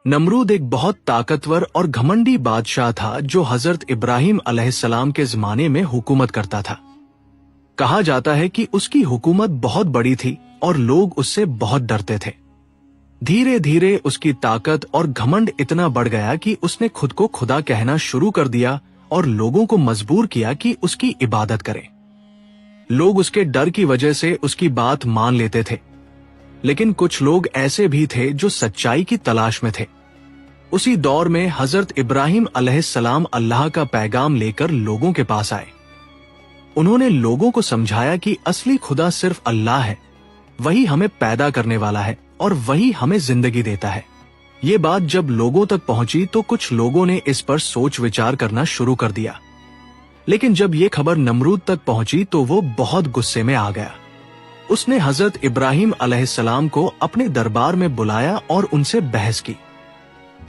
नमरूद एक बहुत ताकतवर और घमंडी बादशाह था जो हजरत इब्राहिम अलैहिस्सलाम के जमाने में हुकूमत करता था। कहा जाता है कि उसकी हुकूमत बहुत बड़ी थी और लोग उससे बहुत डरते थे। धीरे धीरे उसकी ताकत और घमंड इतना बढ़ गया कि उसने खुद को खुदा कहना शुरू कर दिया और लोगों को मजबूर किया कि उसकी इबादत करें। लोग उसके डर की वजह से उसकी बात मान लेते थे, लेकिन कुछ लोग ऐसे भी थे जो सच्चाई की तलाश में थे। उसी दौर में हजरत इब्राहिम अलैहिस्सलाम अल्लाह का पैगाम लेकर लोगों के पास आए। उन्होंने लोगों को समझाया कि असली खुदा सिर्फ अल्लाह है, वही हमें पैदा करने वाला है और वही हमें जिंदगी देता है। ये बात जब लोगों तक पहुंची तो कुछ लोगों ने इस पर सोच विचार करना शुरू कर दिया, लेकिन जब ये खबर नमरूद तक पहुंची तो वो बहुत गुस्से में आ गया। उसने हजरत इब्राहिम अलैहिस्सलाम को अपने दरबार में बुलाया और उनसे बहस की।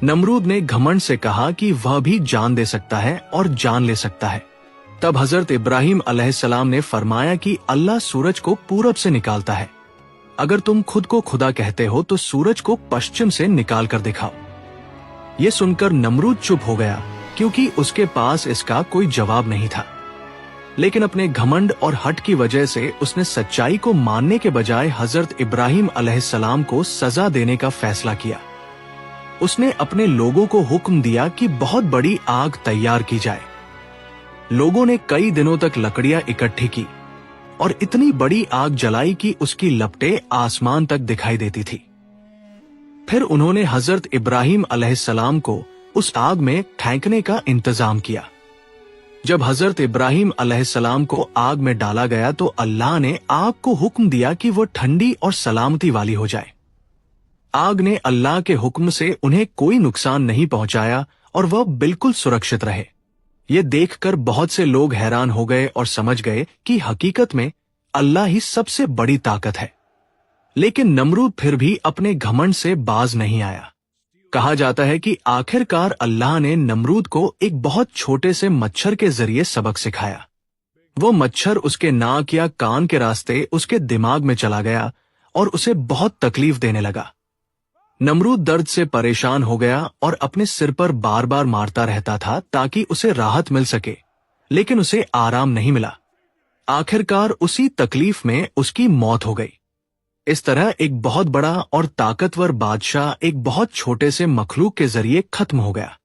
नमरूद ने घमंड से कहा कि वह भी जान दे सकता है और जान ले सकता है। तब हजरत इब्राहिम अलैहिस्सलाम ने फरमाया कि अल्लाह सूरज को पूरब से निकालता है, अगर तुम खुद को खुदा कहते हो तो सूरज को पश्चिम से निकाल कर दिखाओ। ये सुनकर नमरूद चुप हो गया, क्योंकि उसके पास इसका कोई जवाब नहीं था। लेकिन अपने घमंड और हट की वजह से उसने सच्चाई को मानने के बजाय हजरत इब्राहिम अलैहिस्सलाम को सजा देने का फैसला किया। उसने अपने लोगों को हुक्म दिया कि बहुत बड़ी आग तैयार की जाए। लोगों ने कई दिनों तक लकड़ियां इकट्ठी की और इतनी बड़ी आग जलाई कि उसकी लपटें आसमान तक दिखाई देती थी। फिर उन्होंने हजरत इब्राहिम अलैहिस्सलाम को उस आग में फेंकने का इंतजाम किया। जब हजरत इब्राहिम अलैहिस्सलाम को आग में डाला गया तो अल्लाह ने आग को हुक्म दिया कि वो ठंडी और सलामती वाली हो जाए। आग ने अल्लाह के हुक्म से उन्हें कोई नुकसान नहीं पहुंचाया और वह बिल्कुल सुरक्षित रहे। ये देखकर बहुत से लोग हैरान हो गए और समझ गए कि हकीकत में अल्लाह ही सबसे बड़ी ताकत है। लेकिन नमरूद फिर भी अपने घमंड से बाज नहीं आया। कहा जाता है कि आखिरकार अल्लाह ने नमरूद को एक बहुत छोटे से मच्छर के जरिए सबक सिखाया। वो मच्छर उसके नाक या कान के रास्ते उसके दिमाग में चला गया और उसे बहुत तकलीफ देने लगा। नमरूद दर्द से परेशान हो गया और अपने सिर पर बार बार मारता रहता था ताकि उसे राहत मिल सके, लेकिन उसे आराम नहीं मिला। आखिरकार उसी तकलीफ में उसकी मौत हो गई। इस तरह एक बहुत बड़ा और ताकतवर बादशाह एक बहुत छोटे से मखलूक के जरिए खत्म हो गया।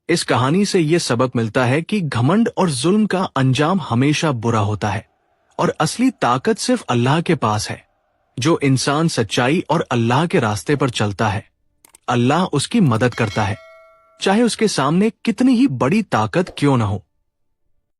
इस कहानी से यह सबक मिलता है कि घमंड और जुल्म का अंजाम हमेशा बुरा होता है और असली ताकत सिर्फ अल्लाह के पास है। जो इंसान सच्चाई और अल्लाह के रास्ते पर चलता है, अल्लाह उसकी मदद करता है, चाहे उसके सामने कितनी ही बड़ी ताकत क्यों न हो।